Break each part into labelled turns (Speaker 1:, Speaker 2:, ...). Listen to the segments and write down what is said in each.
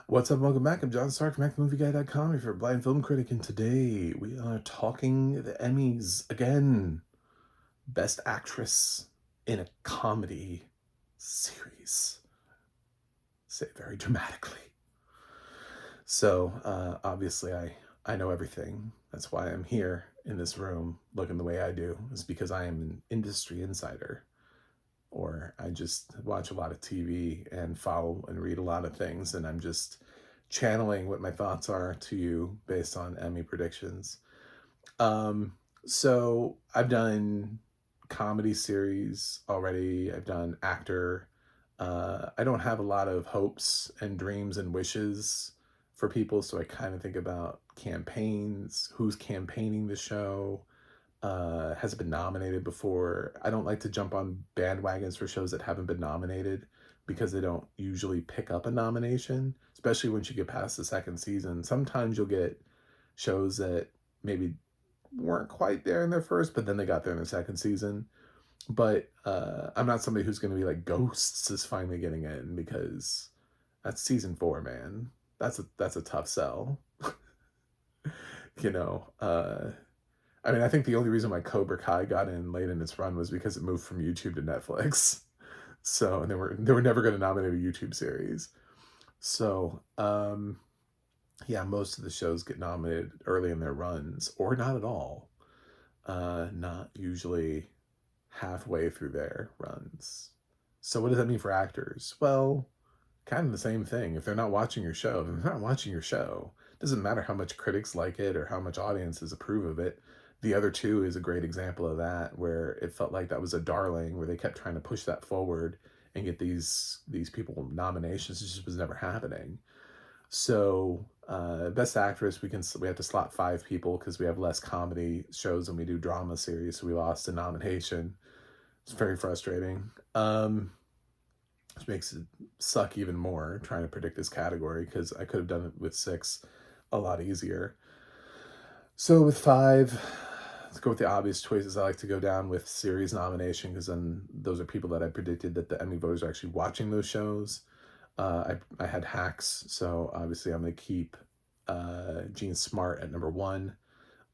Speaker 1: What's up? Welcome back. I'm John Stark from MacMovieGuy.com. If you're a blind film critic, and today we are talking the Emmys again. Best Actress in a Comedy Series. Say it very dramatically. So, obviously, I know everything. That's why I'm here in this room looking the way I do, is because I am an industry insider. Or I just watch a lot of TV and follow and read a lot of things, and I'm just channeling what my thoughts are to you based on Emmy predictions. Um, so I've done comedy series already. I've done actor. I don't have a lot of hopes and dreams and wishes for people, so I kind of think about campaigns, who's campaigning the show, has it been nominated before. I don't like to jump on bandwagons for shows that haven't been nominated because they don't usually pick up a nomination, especially once you get past the second season. Sometimes you'll get shows that maybe weren't quite there in their first, but then they got there in the second season. But I'm not somebody who's going to be like Ghosts is finally getting in, because that's season 4, man. That's a tough sell. you know, I mean, I think the only reason why Cobra Kai got in late in its run was because it moved from YouTube to Netflix. So, and they were never going to nominate a YouTube series. So, yeah, most of the shows get nominated early in their runs, or not at all. Not usually halfway through their runs. So, what does that mean for actors? Well, kind of the same thing. If they're not watching your show, then they're not watching your show. It doesn't matter how much critics like it or how much audiences approve of it. The Other Two is a great example of that, where it felt like that was a darling, where they kept trying to push that forward and get these people nominations. It just was never happening. So, best actress, we have to slot 5 people because we have less comedy shows than we do drama series. So we lost a nomination. It's very frustrating. Which makes it suck even more trying to predict this category, because I could have done it with 6 a lot easier. So with 5, let's go with the obvious choices. I like to go down with series nomination, because then those are people that I predicted that the Emmy voters are actually watching those shows. I had Hacks, so obviously I'm going to keep Jean Smart at number 1.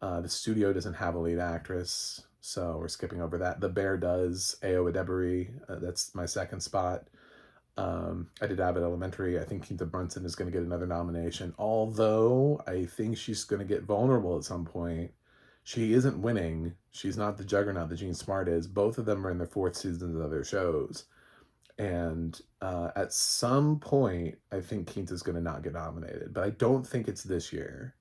Speaker 1: The studio doesn't have a lead actress, so we're skipping over that. The Bear does. Ao Edebiri, that's my second spot. I did Abbott Elementary. I think Keita Brunson is going to get another nomination, although I think she's going to get vulnerable at some point. She isn't winning. She's not the juggernaut that Jean Smart is. Both of them are in their 4th seasons of their shows. And at some point, I think Quinta's going to not get nominated. But I don't think it's this year.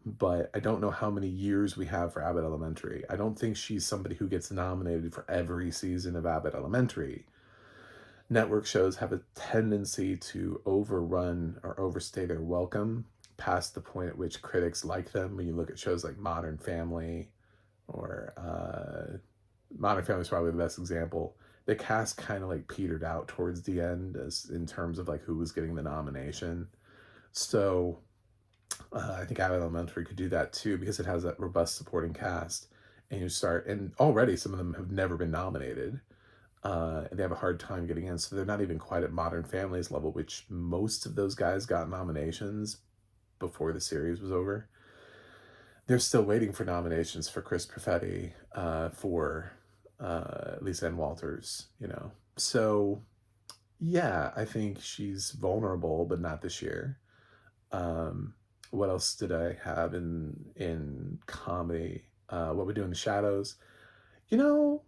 Speaker 1: But I don't know how many years we have for Abbott Elementary. I don't think she's somebody who gets nominated for every season of Abbott Elementary. Network shows have a tendency to overrun or overstay their welcome past the point at which critics like them. When you look at shows like Modern Family, or Modern Family is probably the best example. The cast kind of like petered out towards the end, as in terms of like who was getting the nomination. So I think Abbott Elementary could do that too, because it has that robust supporting cast. And already some of them have never been nominated. And they have a hard time getting in, so they're not even quite at Modern Family's level, which most of those guys got nominations before the series was over. They're still waiting for nominations for Chris Perfetti, for Lisa Ann Walters, So, yeah, I think she's vulnerable, but not this year. What else did I have in comedy? What We Do in the Shadows. You know,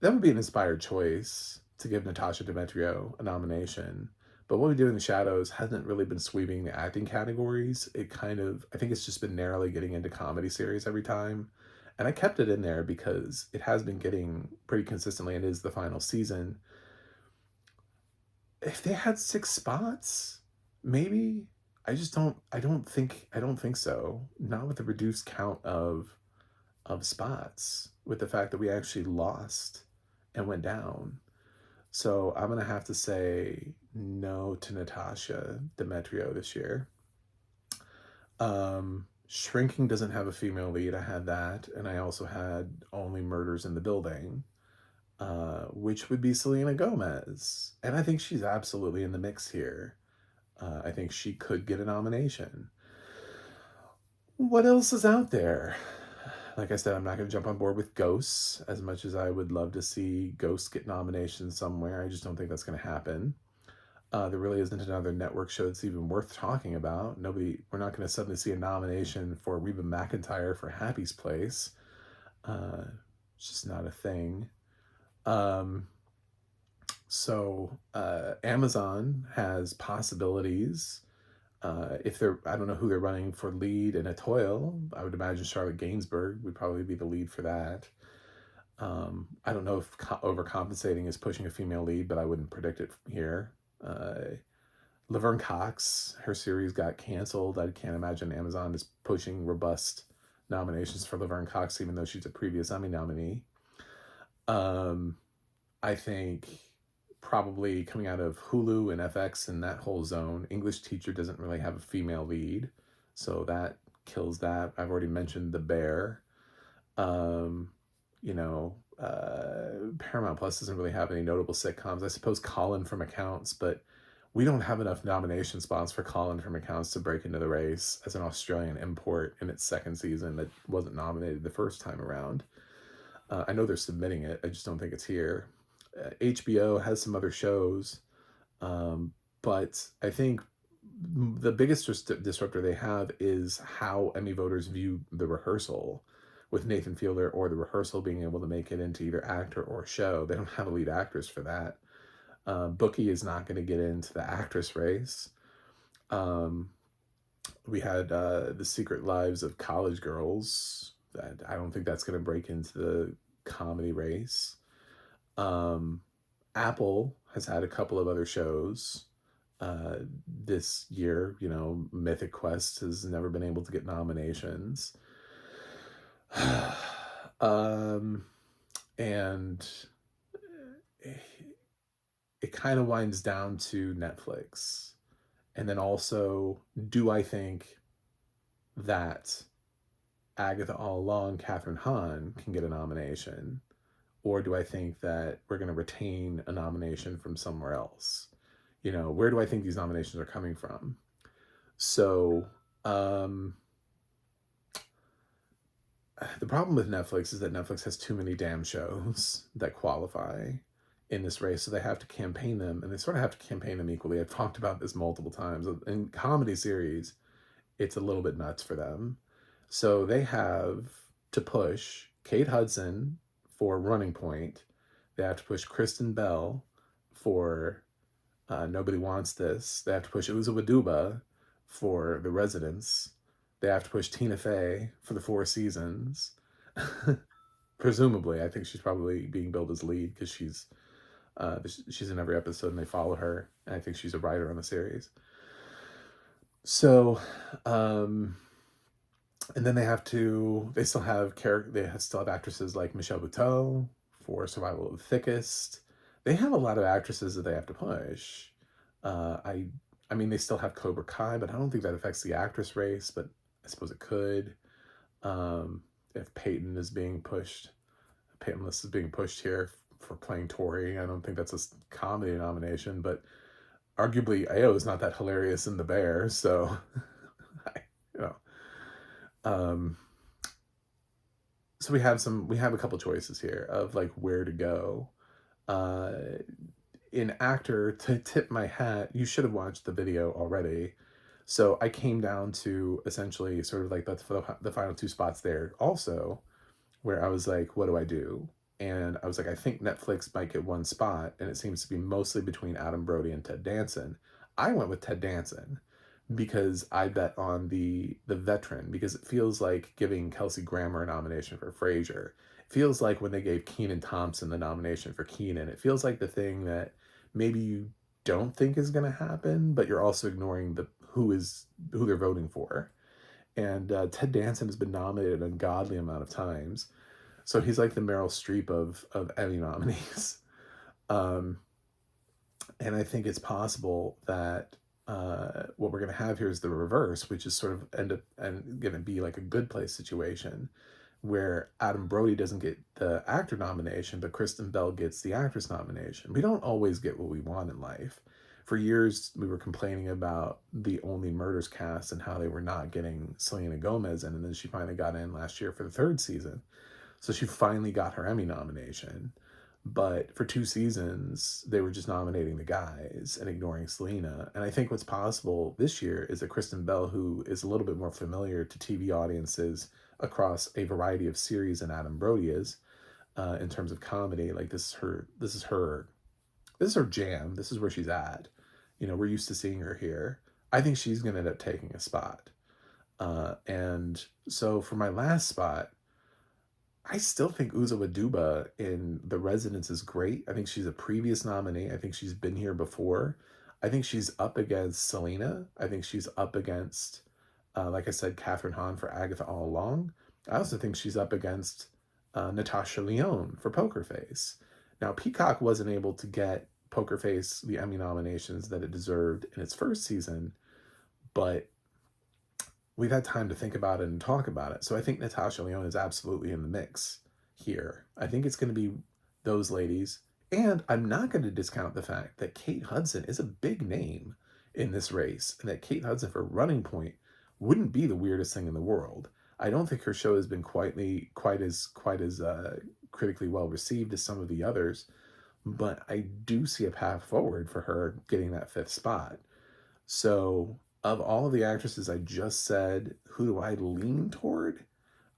Speaker 1: that would be an inspired choice to give Natasha Demetrio a nomination. But What We Do in the Shadows hasn't really been sweeping the acting categories. I think it's just been narrowly getting into comedy series every time. And I kept it in there because it has been getting pretty consistently, and is the final season. If they had 6 spots, maybe. I don't think so. Not with the reduced count of spots, with the fact that we actually lost and went down. So I'm going to have to say no to Natasha Demetrio this year. Shrinking doesn't have a female lead. I had that. And I also had Only Murders in the Building, which would be Selena Gomez. And I think she's absolutely in the mix here. I think she could get a nomination. What else is out there? Like I said, I'm not going to jump on board with Ghosts as much as I would love to see Ghosts get nominations somewhere. I just don't think that's going to happen. There really isn't another network show that's even worth talking about. We're not going to suddenly see a nomination for Reba McEntire for Happy's Place. Uh, it's just not a thing. Um, Amazon has possibilities. If they're, I don't know who they're running for lead in A Toil. I would imagine Charlotte Gainsbourg would probably be the lead for that. I don't know if overcompensating is pushing a female lead, but I wouldn't predict it here. Laverne Cox, her series got canceled. I can't imagine Amazon is pushing robust nominations for Laverne Cox, even though she's a previous Emmy nominee. I think probably coming out of Hulu and FX and that whole zone, English Teacher doesn't really have a female lead, so that kills that. I've already mentioned The Bear. Paramount Plus doesn't really have any notable sitcoms. I suppose Colin from Accounts, but we don't have enough nomination spots for Colin from Accounts to break into the race as an Australian import in its second season that wasn't nominated the first time around. I know they're submitting it. I just don't think it's here. HBO has some other shows, but I think the biggest disruptor they have is how Emmy voters view The Rehearsal, with Nathan Fielder or The Rehearsal being able to make it into either actor or show. They don't have a lead actress for that. Bookie is not going to get into the actress race. We had The Secret Lives of College Girls. That I don't think that's going to break into the comedy race. Apple has had a couple of other shows this year. Mythic Quest has never been able to get nominations. And it kind of winds down to Netflix. And then also, do I think that Agatha All Along, Catherine Hahn, can get a nomination? Or do I think that we're going to retain a nomination from somewhere else? Where do I think these nominations are coming from? So, the problem with Netflix is that Netflix has too many damn shows that qualify in this race, so they have to campaign them, and they sort of have to campaign them equally. I've talked about this multiple times. In comedy series, it's a little bit nuts for them. So they have to push Kate Hudson for Running Point. They have to push Kristen Bell for Nobody Wants This. They have to push Uzo Aduba for The Residents. They have to push Tina Fey for The Four Seasons. Presumably, I think she's probably being billed as lead because she's in every episode and they follow her. And I think she's a writer on the series. So, and then they still have actresses like Michelle Buteau for Survival of the Thickest. They have a lot of actresses that they have to push. I mean, they still have Cobra Kai, but I don't think that affects the actress race, but I suppose it could. If Peyton List is being pushed here for playing Tori. I don't think that's a comedy nomination, but arguably Ayo is not that hilarious in The Bear, so so we have a couple choices here of like where to go. In actor, to tip my hat, you should have watched the video already. So I came down to essentially sort of like the final two spots there also, where I was like, what do I do? And I was like, I think Netflix might get one spot, and it seems to be mostly between Adam Brody and Ted Danson. I went with Ted Danson because I bet on the veteran, because it feels like giving Kelsey Grammer a nomination for Frasier. It feels like when they gave Kenan Thompson the nomination for Kenan. It feels like the thing that maybe you don't think is going to happen, but you're also ignoring who they're voting for. And Ted Danson has been nominated an ungodly amount of times. So he's like the Meryl Streep of Emmy nominees. And I think it's possible that what we're going to have here is the reverse, which is sort of end up and going to be like a Good Place situation where Adam Brody doesn't get the actor nomination, but Kristen Bell gets the actress nomination. We don't always get what we want in life. For years, we were complaining about the Only Murders cast and how they were not getting Selena Gomez in, and then she finally got in last year for the third season. So she finally got her Emmy nomination. But for 2 seasons, they were just nominating the guys and ignoring Selena. And I think what's possible this year is that Kristen Bell, who is a little bit more familiar to TV audiences across a variety of series than Adam Brody is, in terms of comedy, like this is her jam. This is where she's at. We're used to seeing her here. I think she's going to end up taking a spot. And so for my last spot, I still think Uzo Aduba in The Residence is great. I think she's a previous nominee. I think she's been here before. I think she's up against Selena. I think she's up against, like I said, Catherine Hahn for Agatha All Along. I also think she's up against Natasha Lyonne for Poker Face. Now, Peacock wasn't able to get Poker Face the Emmy nominations that it deserved in its first season, but we've had time to think about it and talk about it. So I think Natasha Lyonne is absolutely in the mix here. I think it's going to be those ladies. And I'm not going to discount the fact that Kate Hudson is a big name in this race, and that Kate Hudson for Running Point wouldn't be the weirdest thing in the world. I don't think her show has been quite as critically well received as some of the others, but I do see a path forward for her getting that 5th spot. So of all of the actresses I just said, who do I lean toward?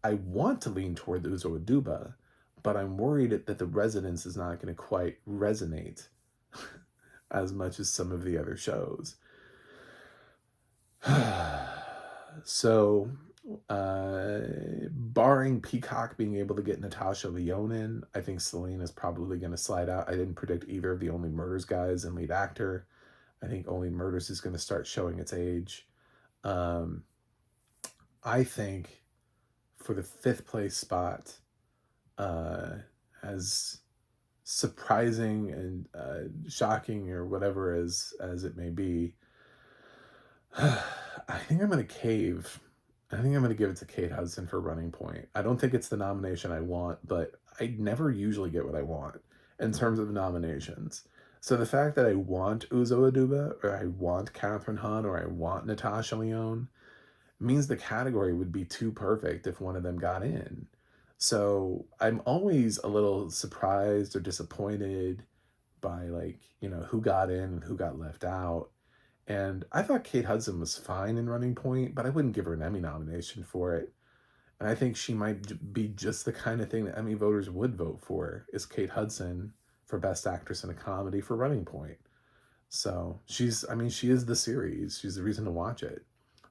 Speaker 1: I want to lean toward Uzo Aduba, but I'm worried that The Residence is not going to quite resonate as much as some of the other shows. So, barring Peacock being able to get Natasha Lyonne in, I think Selena's probably going to slide out. I didn't predict either of the Only Murders guys in lead actor. I think Only Murders is going to start showing its age. I think for the 5th place spot, as surprising and shocking or whatever as it may be, I think I'm going to cave. I think I'm going to give it to Kate Hudson for Running Point. I don't think it's the nomination I want, but I never usually get what I want in terms of nominations. So the fact that I want Uzo Aduba, or I want Catherine Hahn, or I want Natasha Lyonne means the category would be too perfect if one of them got in. So I'm always a little surprised or disappointed by who got in and who got left out. And I thought Kate Hudson was fine in Running Point, but I wouldn't give her an Emmy nomination for it. And I think she might be just the kind of thing that Emmy voters would vote for, is Kate Hudson for Best Actress in a Comedy for Running Point. So she is the series. She's the reason to watch it.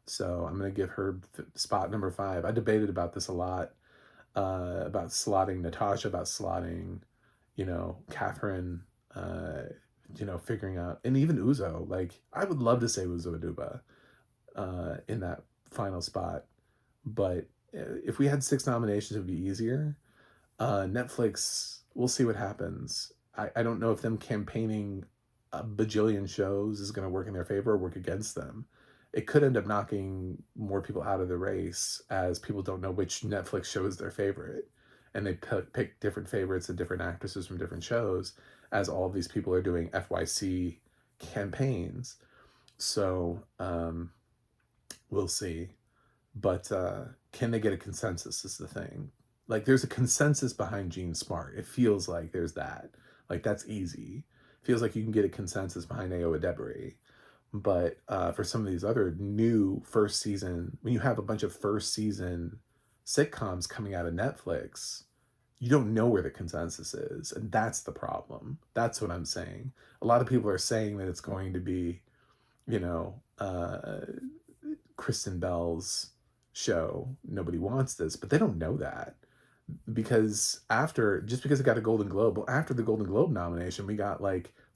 Speaker 1: So I'm going to give her spot number 5. I debated about this a lot, about slotting Natasha, about slotting, Catherine, figuring out, and even Uzo. I would love to say Uzo Aduba in that final spot, but if we had 6 nominations, it would be easier. Netflix, we'll see what happens. I don't know if them campaigning a bajillion shows is going to work in their favor or work against them. It could end up knocking more people out of the race, as people don't know which Netflix show is their favorite, and they pick different favorites and different actresses from different shows, as all of these people are doing FYC campaigns. So we'll see. But can they get a consensus is the thing. There's a consensus behind Jean Smart. It feels like there's that. That's easy. It feels like you can get a consensus behind Ayo Edebiri. But for some of these other new first season, when you have a bunch of first season sitcoms coming out of Netflix, you don't know where the consensus is. And that's the problem. That's what I'm saying. A lot of people are saying that it's going to be, Kristen Bell's show. Nobody wants this, but they don't know that. Because just because it got a Golden Globe, well, after the Golden Globe nomination, we got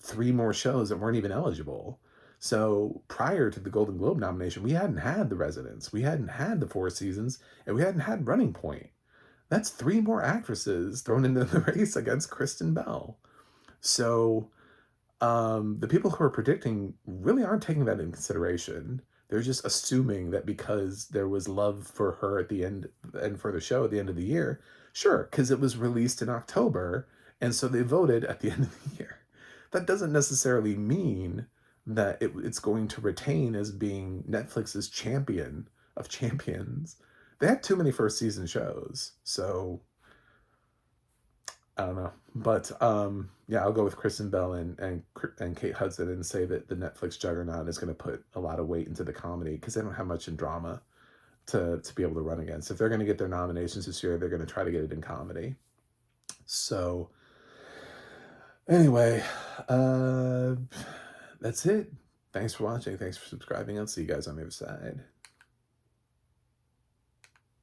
Speaker 1: 3 more shows that weren't even eligible. So prior to the Golden Globe nomination, we hadn't had The Residence, we hadn't had the 4 seasons, and we hadn't had Running Point. That's 3 more actresses thrown into the race against Kristen Bell. So the people who are predicting really aren't taking that into consideration. They're just assuming that because there was love for her at the end and for the show at the end of the year, sure, because it was released in October, and so they voted at the end of the year. That doesn't necessarily mean that it's going to retain as being Netflix's champion of champions. They had too many first season shows, so I don't know. But yeah, I'll go with Kristen Bell and Kate Hudson and say that the Netflix juggernaut is going to put a lot of weight into the comedy because they don't have much in drama to be able to run against. If they're going to get their nominations this year, they're going to try to get it in comedy. So anyway, that's it. Thanks for watching. Thanks for subscribing. I'll see you guys on the other side.